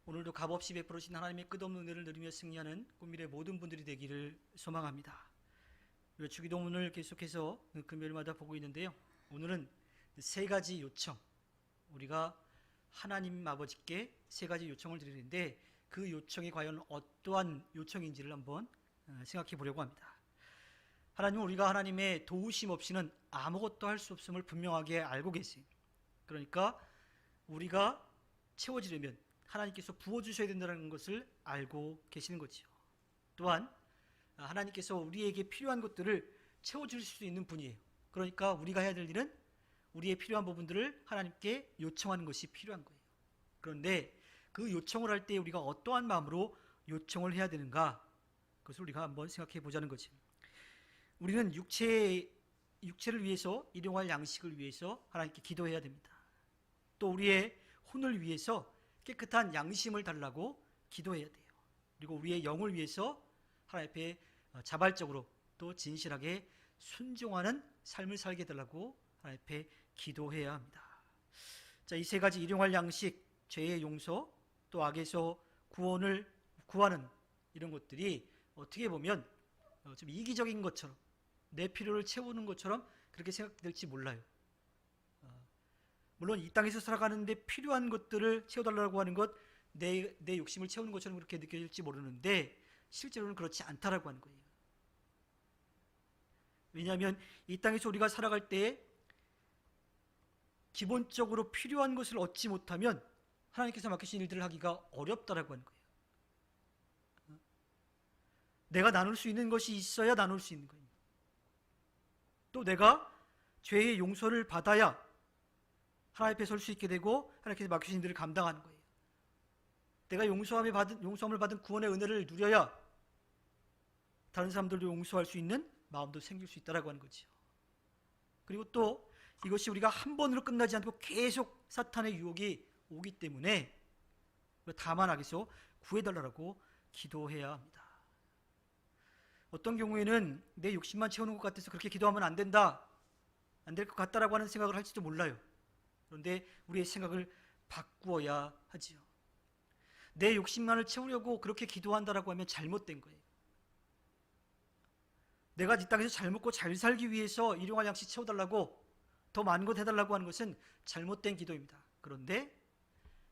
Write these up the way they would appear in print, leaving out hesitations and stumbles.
오늘도 값없이 베풀으신 하나님의 끝없는 은혜를 누리며 승리하는 꿈미래 모든 분들이 되기를 소망합니다. 주기도문을 계속해서 금요일마다 보고 있는데요. 오늘은 세 가지 요청, 우리가 하나님 아버지께 세 가지 요청을 드리는데 그 요청이 과연 어떠한 요청인지를 한번 생각해 보려고 합니다. 하나님은 우리가 하나님의 도우심 없이는 아무것도 할 수 없음을 분명하게 알고 계세요. 그러니까 우리가 채워지려면 하나님께서 부어주셔야 된다는 것을 알고 계시는 거죠. 또한 하나님께서 우리에게 필요한 것들을 채워줄 수 있는 분이에요. 그러니까 우리가 해야 될 일은 우리의 필요한 부분들을 하나님께 요청하는 것이 필요한 거예요. 그런데 그 요청을 할 때 우리가 어떠한 마음으로 요청을 해야 되는가, 그것을 우리가 한번 생각해 보자는 거죠. 우리는 육체를 위해서, 일용할 양식을 위해서 하나님께 기도해야 됩니다. 또 우리의 혼을 위해서 깨끗한 양심을 달라고 기도해야 돼요. 그리고 우리의 영을 위해서 하나님 앞에 자발적으로 또 진실하게 순종하는 삶을 살게 해달라고 하나님 앞에 기도해야 합니다. 자, 이 세 가지 일용할 양식, 죄의 용서, 또 악에서 구원을 구하는 이런 것들이 어떻게 보면 좀 이기적인 것처럼, 내 필요를 채우는 것처럼 그렇게 생각될지 몰라요. 물론 이 땅에서 살아가는데 필요한 것들을 채워달라고 하는 것, 내 욕심을 채우는 것처럼 그렇게 느껴질지 모르는데 실제로는 그렇지 않다라고 하는 거예요. 왜냐하면 이 땅에서 우리가 살아갈 때 기본적으로 필요한 것을 얻지 못하면 하나님께서 맡기신 일들을 하기가 어렵다라고 하는 거예요. 내가 나눌 수 있는 것이 있어야 나눌 수 있는 거예요. 또 내가 죄의 용서를 받아야 하나님 앞에 설 수 있게 되고 하나님께서 맡기신 일을 감당하는 거예요. 내가 용서함을 받은 구원의 은혜를 누려야 다른 사람들도 용서할 수 있는 마음도 생길 수 있다라고 하는 거죠. 그리고 또 이것이 우리가 한 번으로 끝나지 않고 계속 사탄의 유혹이 오기 때문에 다만 악에서 구해달라고 기도해야 합니다. 어떤 경우에는 내 욕심만 채우는 것 같아서 그렇게 기도하면 안 된다, 안 될 것 같다라고 하는 생각을 할지도 몰라요. 그런데 우리의 생각을 바꾸어야 하지요. 내 욕심만을 채우려고 그렇게 기도한다라고 하면 잘못된 거예요. 내가 이 땅에서 잘 먹고 잘 살기 위해서 일용할 양식 채워달라고, 더 많은 것 해달라고 하는 것은 잘못된 기도입니다. 그런데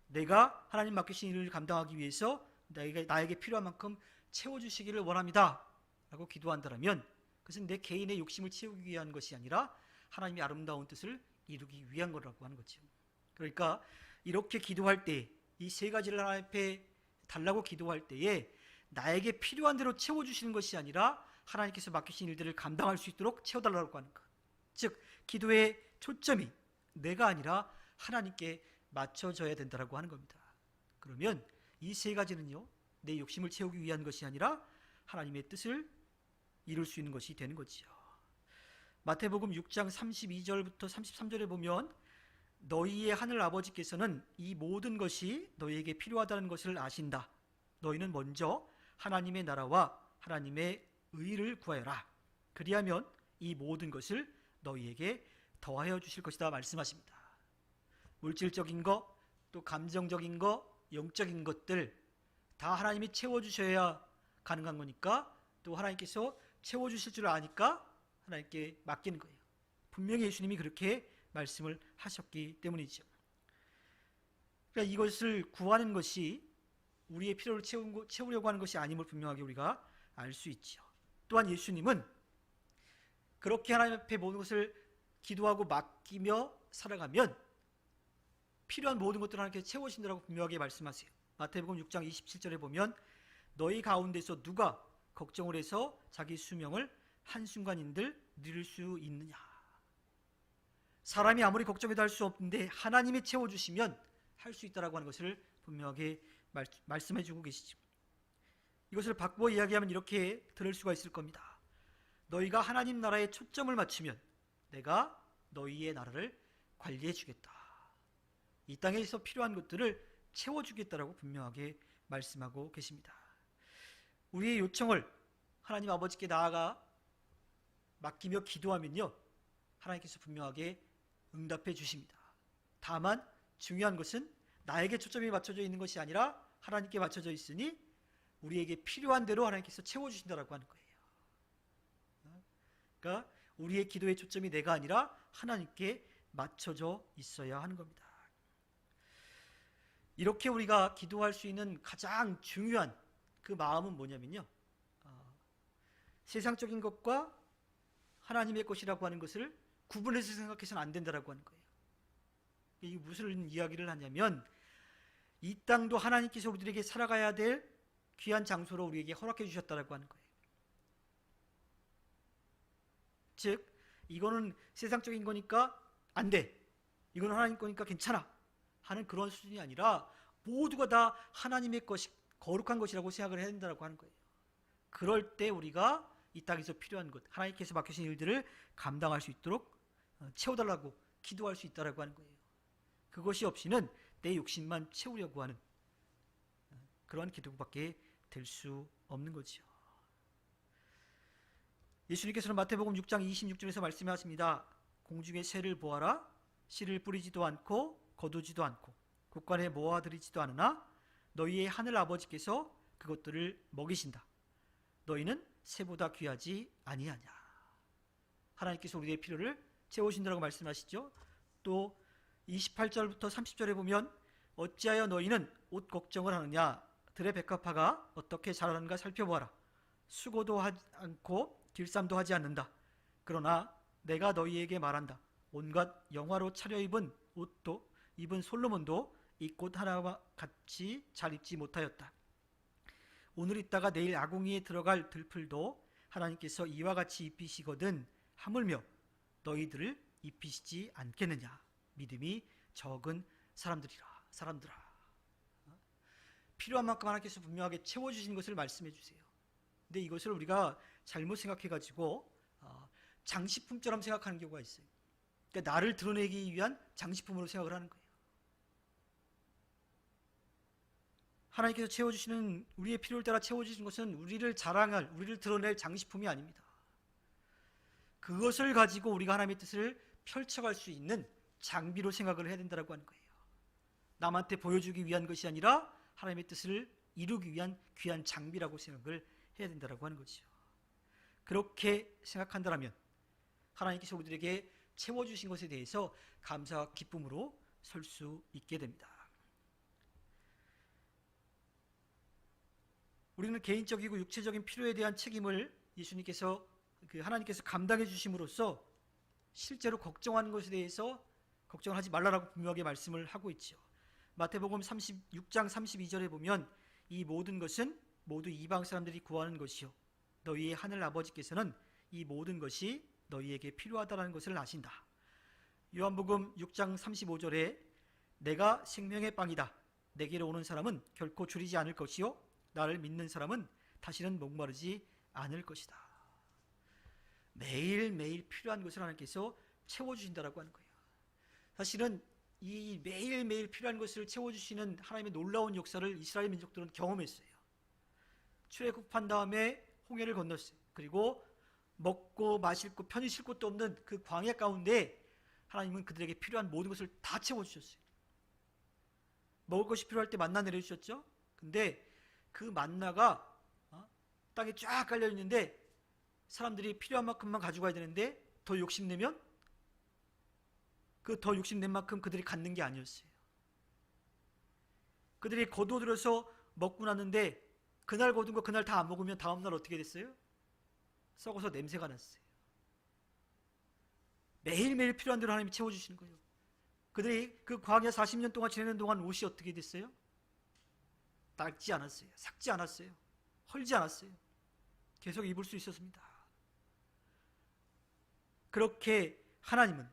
내가 하나님 맡기신 일을 감당하기 위해서 나에게 필요한 만큼 채워주시기를 원합니다 라고 기도한다면 그것은 내 개인의 욕심을 채우기 위한 것이 아니라 하나님의 아름다운 뜻을 이루기 위한 거라고 하는 거죠. 그러니까 이렇게 기도할 때, 이 세 가지를 하나님 앞에 달라고 기도할 때에 나에게 필요한 대로 채워주시는 것이 아니라 하나님께서 맡기신 일들을 감당할 수 있도록 채워달라고 하는 것. 즉 기도의 초점이 내가 아니라 하나님께 맞춰져야 된다고 하는 겁니다. 그러면 이 세 가지는요, 내 욕심을 채우기 위한 것이 아니라 하나님의 뜻을 이룰 수 있는 것이 되는 거지요. 마태복음 6장 32절부터 33절에 보면 너희의 하늘 아버지께서는 이 모든 것이 너희에게 필요하다는 것을 아신다. 너희는 먼저 하나님의 나라와 하나님의 의를 구하여라. 그리하면 이 모든 것을 너희에게 더하여 주실 것이다 말씀하십니다. 물질적인 것, 또 감정적인 것, 영적인 것들 다 하나님이 채워주셔야 가능한 거니까, 또 하나님께서 채워주실 줄 아니까 하나님께 맡기는 거예요. 분명히 예수님이 그렇게 말씀을 하셨기 때문이죠. 그러니까 이것을 구하는 것이 우리의 필요를 채우려고 하는 것이 아님을 분명하게 우리가 알 수 있죠. 또한 예수님은 그렇게 하나님 앞에 모든 것을 기도하고 맡기며 살아가면 필요한 모든 것들을 하나님께서 채우신다고 분명하게 말씀하세요. 마태복음 6장 27절에 보면 너희 가운데서 누가 걱정을 해서 자기 수명을 한순간인들 누릴 수 있느냐. 사람이 아무리 걱정해도 할 수 없는데 하나님이 채워주시면 할 수 있다라고 하는 것을 분명하게 말씀해 주고 계시죠. 이것을 바꾸어 이야기하면 이렇게 들을 수가 있을 겁니다. 너희가 하나님 나라에 초점을 맞추면 내가 너희의 나라를 관리해 주겠다. 이 땅에서 필요한 것들을 채워주겠다라고 분명하게 말씀하고 계십니다. 우리의 요청을 하나님 아버지께 나아가 맡기며 기도하면요, 하나님께서 분명하게 응답해 주십니다. 다만 중요한 것은 나에게 초점이 맞춰져 있는 것이 아니라 하나님께 맞춰져 있으니 우리에게 필요한 대로 하나님께서 채워주신다라고 하는 거예요. 그러니까 우리의 기도의 초점이 내가 아니라 하나님께 맞춰져 있어야 하는 겁니다. 이렇게 우리가 기도할 수 있는 가장 중요한 그 마음은 뭐냐면요, 세상적인 것과 하나님의 것이라고 하는 것을 구분해서 생각해서는 안 된다라고 하는 거예요. 이게 무슨 이야기를 하냐면, 이 땅도 하나님께서 우리들에게 살아가야 될 귀한 장소로 우리에게 허락해 주셨다라고 하는 거예요. 즉, 이거는 세상적인 거니까 안 돼, 이거는 하나님 거니까 괜찮아 하는 그런 수준이 아니라 모두가 다 하나님의 것이 거룩한 것이라고 생각을 해야 된다고 하는 거예요. 그럴 때 우리가 이 땅에서 필요한 것, 하나님께서 맡기신 일들을 감당할 수 있도록 채워달라고 기도할 수 있다고 하는 거예요. 그것이 없이는 내 욕심만 채우려고 하는 그런 기도밖에 될 수 없는 거죠. 예수님께서는 마태복음 6장 26절에서 말씀하십니다. 공중의 새를 보아라. 씨를 뿌리지도 않고 거두지도 않고 국간에 모아들이지도 않으나 너희의 하늘 아버지께서 그것들을 먹이신다. 너희는 새보다 귀하지 아니하냐. 하나님께서 우리의 필요를 채우신다라고 말씀하시죠. 또 28절부터 30절에 보면 어찌하여 너희는 옷 걱정을 하느냐. 들의 백합화가 어떻게 자라는가 살펴보아라. 수고도 하지 않고 길쌈도 하지 않는다. 그러나 내가 너희에게 말한다. 온갖 영화로 차려입은 옷도 입은 솔로몬도 이 꽃 하나와 같이 잘 입지 못하였다. 오늘 있다가 내일 아궁이에 들어갈 들풀도 하나님께서 이와 같이 입히시거든 하물며 너희들을 입히시지 않겠느냐. 믿음이 적은 사람들아. 필요한 만큼 하나님께서 분명하게 채워주신 것을 말씀해 주세요. 근데 이것을 우리가 잘못 생각해가지고 장식품처럼 생각하는 경우가 있어요. 그러니까 나를 드러내기 위한 장식품으로 생각을 하는 거예요. 하나님께서 채워주시는 우리의 필요를 따라 채워주신 것은 우리를 자랑할, 우리를 드러낼 장식품이 아닙니다. 그것을 가지고 우리가 하나님의 뜻을 펼쳐갈 수 있는 장비로 생각을 해야 된다고 하는 거예요. 남한테 보여주기 위한 것이 아니라 하나님의 뜻을 이루기 위한 귀한 장비라고 생각을 해야 된다고 하는 거죠. 그렇게 생각한다면 하나님께서 우리들에게 채워주신 것에 대해서 감사와 기쁨으로 설 수 있게 됩니다. 우리는 개인적이고 육체적인 필요에 대한 책임을 예수님께서 하나님께서 감당해 주심으로써 실제로 걱정하는 것에 대해서 걱정을 하지 말라라고 분명하게 말씀을 하고 있죠. 마태복음 6장 32절에 보면 이 모든 것은 모두 이방 사람들이 구하는 것이요 너희의 하늘 아버지께서는 이 모든 것이 너희에게 필요하다는 것을 아신다. 요한복음 6장 35절에 내가 생명의 빵이다. 내게로 오는 사람은 결코 줄이지 않을 것이요 나를 믿는 사람은 다시는 목마르지 않을 것이다. 매일매일 필요한 것을 하나님께서 채워주신다고 하는 거예요. 사실은 이 매일매일 필요한 것을 채워주시는 하나님의 놀라운 역사를 이스라엘 민족들은 경험했어요. 출애굽한 다음에 홍해를 건넜어요. 그리고 먹고 마실 곳, 편히 쉴 곳도 없는 그 광야 가운데 하나님은 그들에게 필요한 모든 것을 다 채워주셨어요. 먹을 것이 필요할 때 만나 내려주셨죠. 근데 그 만나가 땅에 쫙 깔려있는데 사람들이 필요한 만큼만 가져가야 되는데 더 욕심내면 그 더 욕심낸 만큼 그들이 갖는 게 아니었어요. 그들이 거둬들여서 먹고 났는데 그날 거둔 거 그날 다 안 먹으면 다음날 어떻게 됐어요? 썩어서 냄새가 났어요. 매일매일 필요한 대로 하나님이 채워주시는 거예요. 그들이 그 광야 40년 동안 지내는 동안 옷이 어떻게 됐어요? 낡지 않았어요. 삭지 않았어요. 헐지 않았어요. 계속 입을 수 있었습니다. 그렇게 하나님은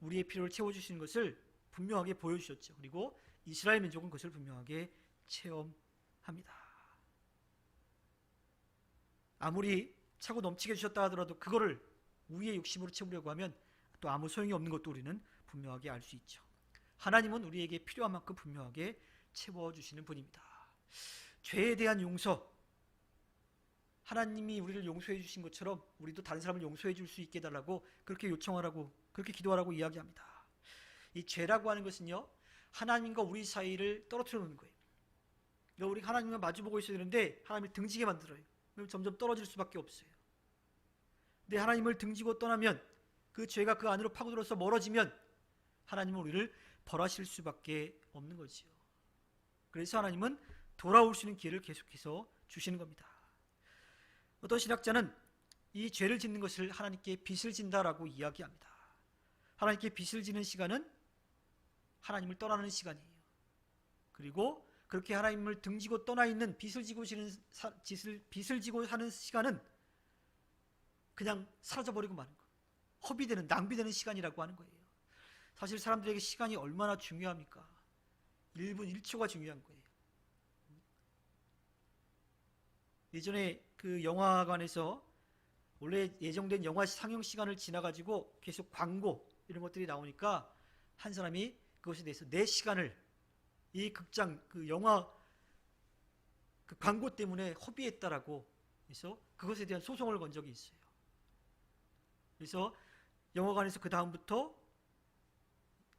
우리의 필요를 채워주시는 것을 분명하게 보여주셨죠. 그리고 이스라엘 민족은 그것을 분명하게 체험합니다. 아무리 차고 넘치게 주셨다 하더라도 그거를 우리의 욕심으로 채우려고 하면 또 아무 소용이 없는 것도 우리는 분명하게 알 수 있죠. 하나님은 우리에게 필요한 만큼 분명하게 채워주시는 분입니다. 죄에 대한 용서, 하나님이 우리를 용서해 주신 것처럼 우리도 다른 사람을 용서해 줄 수 있게 해달라고 그렇게 요청하라고, 그렇게 기도하라고 이야기합니다. 이 죄라고 하는 것은요, 하나님과 우리 사이를 떨어뜨려 놓는 거예요. 그러니까 우리 하나님과 마주보고 있어야 되는데 하나님을 등지게 만들어요. 그럼 점점 떨어질 수밖에 없어요. 근데 하나님을 등지고 떠나면, 그 죄가 그 안으로 파고들어서 멀어지면 하나님은 우리를 벌하실 수밖에 없는 거지요. 그래서 하나님은 돌아올 수 있는 기회를 계속해서 주시는 겁니다. 어떤 신학자는 이 죄를 짓는 것을 하나님께 빚을 진다라고 이야기합니다. 하나님께 빚을 지는 시간은 하나님을 떠나는 시간이에요. 그리고 그렇게 하나님을 등지고 떠나 있는 빚을 지고 사는 시간은 그냥 사라져버리고 마는 거, 허비되는, 낭비되는 시간이라고 하는 거예요. 사실 사람들에게 시간이 얼마나 중요합니까? 1분 1초가 중요한 거예요. 예전에 그 영화관에서 원래 예정된 영화 상영 시간을 지나가지고 계속 광고 이런 것들이 나오니까 한 사람이 그것에 대해서 내 시간을 이 극장 그 영화 그 광고 때문에 허비했다라고 해서 그것에 대한 소송을 건 적이 있어요. 그래서 영화관에서 그 다음부터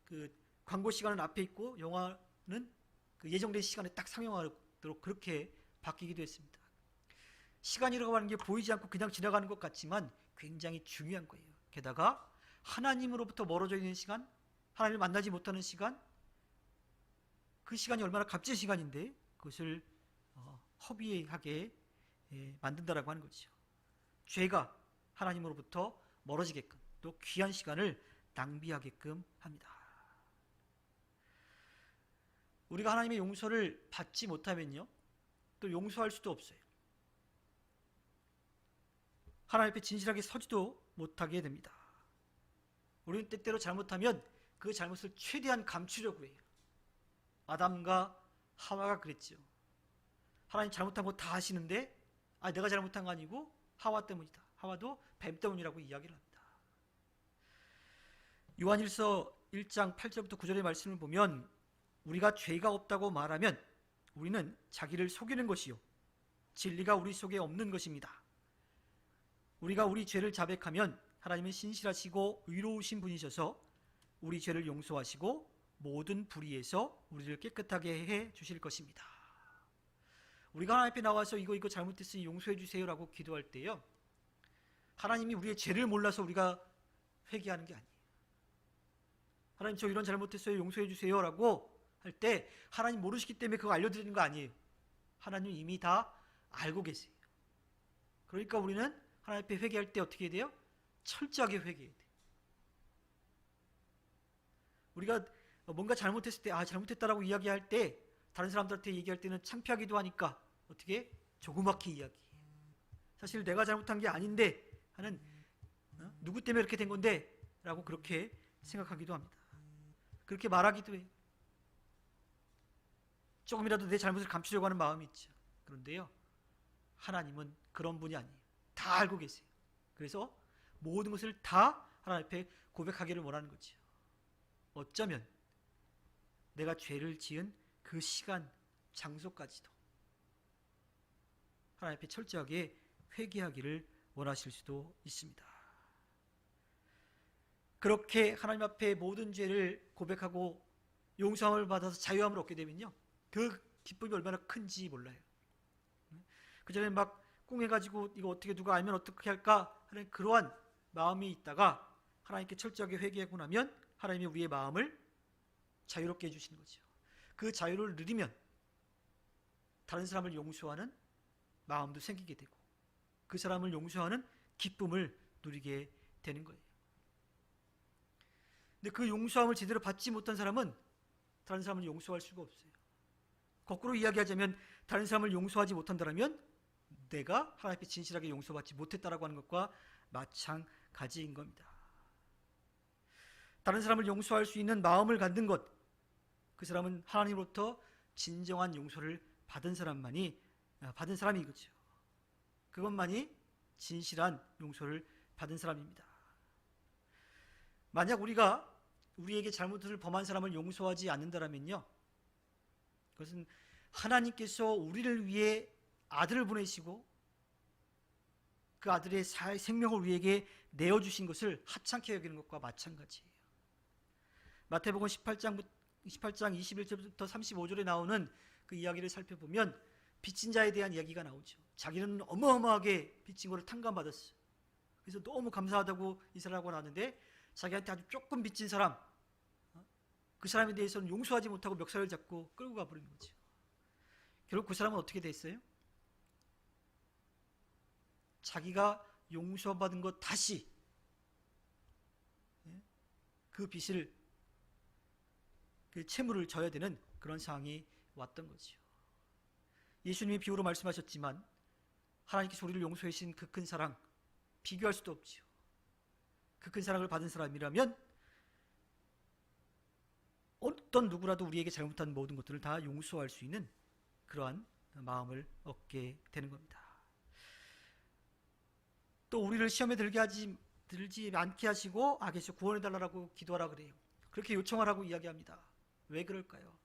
그 광고 시간은 앞에 있고 영화는 그 예정된 시간에 딱 상영하도록 그렇게 바뀌기도 했습니다. 시간이라고 하는 게 보이지 않고 그냥 지나가는 것 같지만 굉장히 중요한 거예요. 게다가 하나님으로부터 멀어져 있는 시간, 하나님을 만나지 못하는 시간, 그 시간이 얼마나 값진 시간인데 그것을 허비하게 만든다라고 하는 거죠. 죄가 하나님으로부터 멀어지게끔, 또 귀한 시간을 낭비하게끔 합니다. 우리가 하나님의 용서를 받지 못하면요, 또 용서할 수도 없어요. 하나님 앞에 진실하게 서지도 못하게 됩니다. 우리는 때때로 잘못하면 그 잘못을 최대한 감추려고 해요. 아담과 하와가 그랬죠. 하나님 잘못한 거 다 아시는데 내가 잘못한 거 아니고 하와 때문이다. 하와도 뱀 때문이라고 이야기를 합니다. 요한일서 1장 8절부터 9절의 말씀을 보면 우리가 죄가 없다고 말하면 우리는 자기를 속이는 것이요 진리가 우리 속에 없는 것입니다. 우리가 우리 죄를 자백하면 하나님은 신실하시고 의로우신 분이셔서 우리 죄를 용서하시고 모든 불의에서 우리를 깨끗하게 해 주실 것입니다. 우리가 하나님 앞에 나와서 이거 잘못했으니 용서해 주세요라고 기도할 때요, 하나님이 우리의 죄를 몰라서 우리가 회개하는 게 아니에요. 하나님 저 이런 잘못했어요 용서해 주세요라고 할 때 하나님 모르시기 때문에 그거 알려드리는 거 아니에요. 하나님 이미 다 알고 계세요. 그러니까 우리는 하나님 앞에 회개할 때 어떻게 해야 돼요? 철저하게 회개해야 돼요. 우리가 뭔가 잘못했을 때 잘못했다라고 이야기할 때 다른 사람들한테 얘기할 때는 창피하기도 하니까 어떻게 조그맣게 이야기해요. 사실 내가 잘못한 게 아닌데 하는 누구 때문에 이렇게 된 건데 라고 그렇게 생각하기도 합니다. 그렇게 말하기도 해요. 조금이라도 내 잘못을 감추려고 하는 마음이 있죠. 그런데요, 하나님은 그런 분이 아니에요. 다 알고 계세요. 그래서 모든 것을 다 하나님 앞에 고백하기를 원하는 거죠. 어쩌면 내가 죄를 지은 그 시간, 장소까지도 하나님 앞에 철저하게 회개하기를 원하실 수도 있습니다. 그렇게 하나님 앞에 모든 죄를 고백하고 용서함을 받아서 자유함을 얻게 되면요, 그 기쁨이 얼마나 큰지 몰라요. 그 전에 막 꿍해가지고 이거 어떻게 누가 알면 어떻게 할까 하는 그러한 마음이 있다가 하나님께 철저하게 회개하고 나면 하나님이 우리의 마음을 자유롭게 해주시는 거죠. 그 자유를 누리면 다른 사람을 용서하는 마음도 생기게 되고 그 사람을 용서하는 기쁨을 누리게 되는 거예요. 근데 그 용서함을 제대로 받지 못한 사람은 다른 사람을 용서할 수가 없어요. 거꾸로 이야기하자면 다른 사람을 용서하지 못한다면 내가 하나님 앞에 진실하게 용서받지 못했다라고 하는 것과 마찬가지인 겁니다. 다른 사람을 용서할 수 있는 마음을 갖는 것, 그 사람은 하나님으로부터 진정한 용서를 받은 사람이 이거죠. 그것만이 진실한 용서를 받은 사람입니다. 만약 우리가 우리에게 잘못을 범한 사람을 용서하지 않는다면요, 그것은 하나님께서 우리를 위해 아들을 보내시고 그 아들의 생명을 우리에게 내어주신 것을 하찮게 여기는 것과 마찬가지예요. 마태복음 18장 28장 21절부터 35절에 나오는 그 이야기를 살펴보면 빚진 자에 대한 이야기가 나오죠. 자기는 어마어마하게 빚진 거를 탕감받았어요. 그래서 너무 감사하다고 인사를 하고 나왔는데 자기한테 아주 조금 빚진 사람, 그 사람에 대해서는 용서하지 못하고 멱살을 잡고 끌고 가버리는 거죠. 결국 그 사람은 어떻게 됐어요? 자기가 용서받은 것 다시 그 빚을, 그 채무를 져야 되는 그런 상황이 왔던 거죠. 예수님이 비유로 말씀하셨지만 하나님께서 우리를 용서해 주신 그 큰 사랑 비교할 수도 없죠. 그 큰 사랑을 받은 사람이라면 어떤 누구라도 우리에게 잘못한 모든 것들을 다 용서할 수 있는 그러한 마음을 얻게 되는 겁니다. 또 우리를 시험에 들지 않게 하시고 악에서 구원해달라고 기도하라 그래요. 그렇게 요청하라고 이야기합니다. 왜 그럴까요?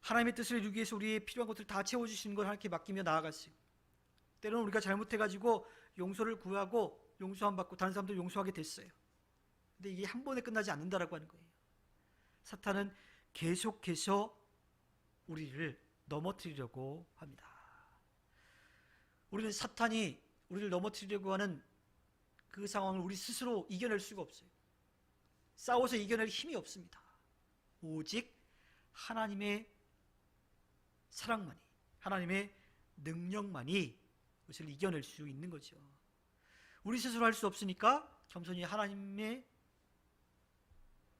하나님의 뜻을 이루기 위해서 우리의 필요한 것들을 다 채워주시는 걸 하나님께 맡기며 나아갔어요. 때로는 우리가 잘못해가지고 용서를 구하고 용서 안 받고 다른 사람도 용서하게 됐어요. 근데 이게 한 번에 끝나지 않는다라고 하는 거예요. 사탄은 계속해서 우리를 넘어뜨리려고 합니다. 우리는 사탄이 우리를 넘어뜨리려고 하는 그 상황을 우리 스스로 이겨낼 수가 없어요. 싸워서 이겨낼 힘이 없습니다. 오직 하나님의 사랑만이, 하나님의 능력만이 그것을 이겨낼 수 있는 거죠. 우리 스스로 할 수 없으니까 겸손히 하나님의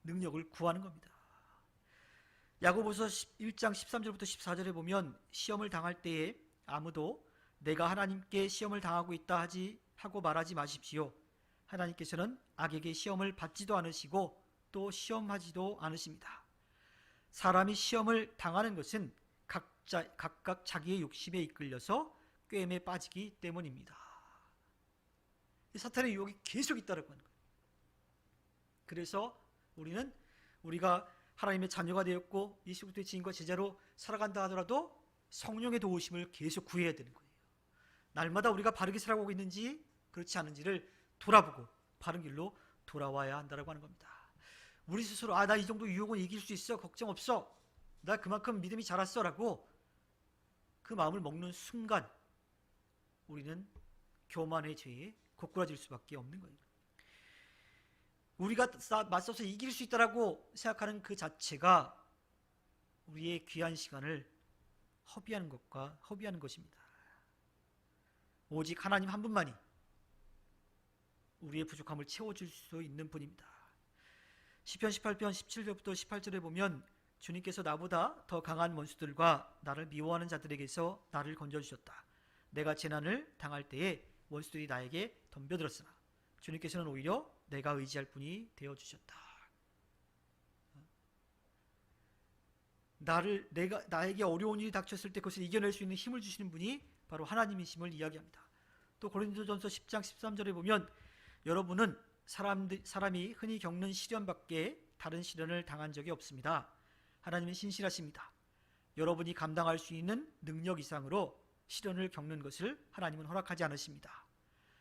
능력을 구하는 겁니다. 야고보서 1장 13절부터 14절에 보면 시험을 당할 때에 아무도 내가 하나님께 시험을 당하고 있다 하고 말하지 마십시오. 하나님께서는 악에게 시험을 받지도 않으시고 또 시험하지도 않으십니다. 사람이 시험을 당하는 것은 각각 자기의 욕심에 이끌려서 꾀임에 빠지기 때문입니다. 사탄의 유혹이 계속 있다고 하는 거예요. 그래서 우리가 하나님의 자녀가 되었고 예수 그리스도의 지인과 제자로 살아간다 하더라도 성령의 도우심을 계속 구해야 되는 거예요. 날마다 우리가 바르게 살아가고 있는지 그렇지 않은지를 돌아보고 바른 길로 돌아와야 한다고 하는 겁니다. 우리 스스로 나 이 정도 유혹은 이길 수 있어, 걱정 없어, 나 그만큼 믿음이 자랐어 라고 그 마음을 먹는 순간 우리는 교만의 죄에 고꾸라질 수밖에 없는 거예요. 우리가 맞서서 이길 수 있다라고 생각하는 그 자체가 우리의 귀한 시간을 허비하는 것입니다. 오직 하나님 한 분만이 우리의 부족함을 채워줄 수 있는 분입니다. 시편 18편 17절부터 18절에 보면 주님께서 나보다 더 강한 원수들과 나를 미워하는 자들에게서 나를 건져주셨다. 내가 재난을 당할 때에 원수들이 나에게 덤벼들었으나 주님께서는 오히려 내가 의지할 분이 되어주셨다. 나에게 어려운 일이 닥쳤을 때 그것을 이겨낼 수 있는 힘을 주시는 분이 바로 하나님이심을 이야기합니다. 또 고린도전서 10장 13절에 보면 여러분은 사람이 흔히 겪는 시련밖에 다른 시련을 당한 적이 없습니다. 하나님은 신실하십니다. 여러분이 감당할 수 있는 능력 이상으로 시련을 겪는 것을 하나님은 허락하지 않으십니다.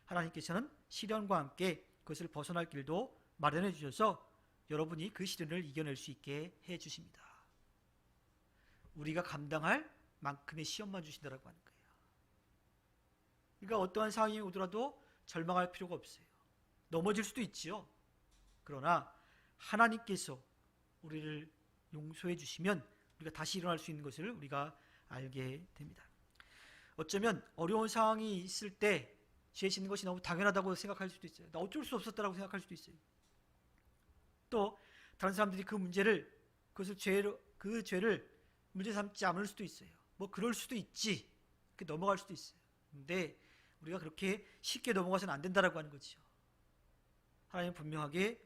하나님께서는 시련과 함께 그것을 벗어날 길도 마련해 주셔서 여러분이 그 시련을 이겨낼 수 있게 해 주십니다. 우리가 감당할 만큼의 시험만 주신다라고 하는 거예요. 그러니까 어떠한 상황이 오더라도 절망할 필요가 없어요. 넘어질 수도 있지요. 그러나 하나님께서 우리를 용서해 주시면 우리가 다시 일어날 수 있는 것을 우리가 알게 됩니다. 어쩌면 어려운 상황이 있을 때 죄 짓는 것이 너무 당연하다고 생각할 수도 있어요. 나 어쩔 수 없었다라고 생각할 수도 있어요. 또 다른 사람들이 그 죄를 문제 삼지 않을 수도 있어요. 뭐 그럴 수도 있지. 그렇게 넘어갈 수도 있어요. 근데 우리가 그렇게 쉽게 넘어가서는 안 된다라고 하는 거죠. 하나님은 분명하게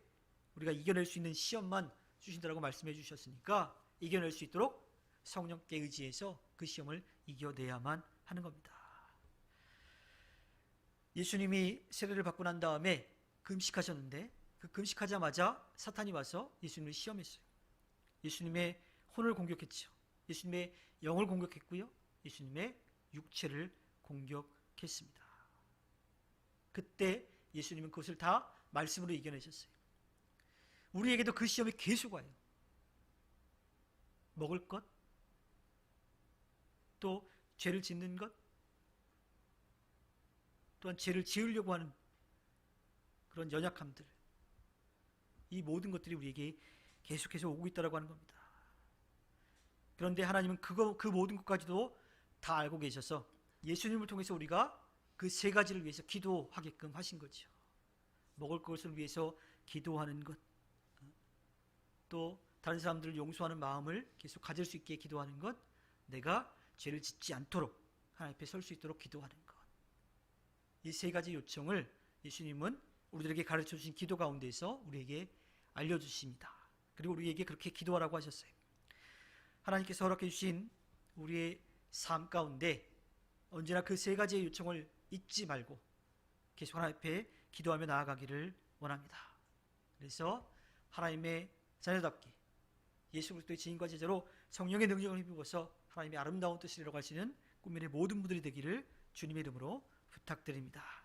우리가 이겨낼 수 있는 시험만 주신다라고 말씀해 주셨으니까 이겨낼 수 있도록 성령께 의지해서 그 시험을 이겨내야만 하는 겁니다. 예수님이 세례를 받고 난 다음에 금식하셨는데 그 금식하자마자 사탄이 와서 예수님을 시험했어요. 예수님의 혼을 공격했죠. 예수님의 영을 공격했고요. 예수님의 육체를 공격했습니다. 그때 예수님은 그것을 다 말씀으로 이겨내셨어요. 우리에게도 그 시험이 계속 와요. 먹을 것, 또 죄를 짓는 것, 또한 죄를 지으려고 하는 그런 연약함들, 이 모든 것들이 우리에게 계속해서 오고 있다고 하는 겁니다. 그런데 하나님은 그 모든 것까지도 다 알고 계셔서 예수님을 통해서 우리가 그 세 가지를 위해서 기도하게끔 하신 거죠. 먹을 것을 위해서 기도하는 것, 또 다른 사람들을 용서하는 마음을 계속 가질 수 있게 기도하는 것, 내가 죄를 짓지 않도록 하나님 앞에 설 수 있도록 기도하는 것. 이 세 가지 요청을 예수님은 우리들에게 가르쳐 주신 기도 가운데서 우리에게 알려주십니다. 그리고 우리에게 그렇게 기도하라고 하셨어요. 하나님께서 허락해 주신 우리의 삶 가운데 언제나 그 세 가지의 요청을 잊지 말고 계속 하나님 앞에 기도하며 나아가기를 원합니다. 그래서 하나님의 자녀답게 예수 그리스도의 지인과 제자로 성령의 능력을 힘입어서 하나님의 아름다운 뜻을 이루어가시는 꿈미래 모든 분들이 되기를 주님의 이름으로 부탁드립니다.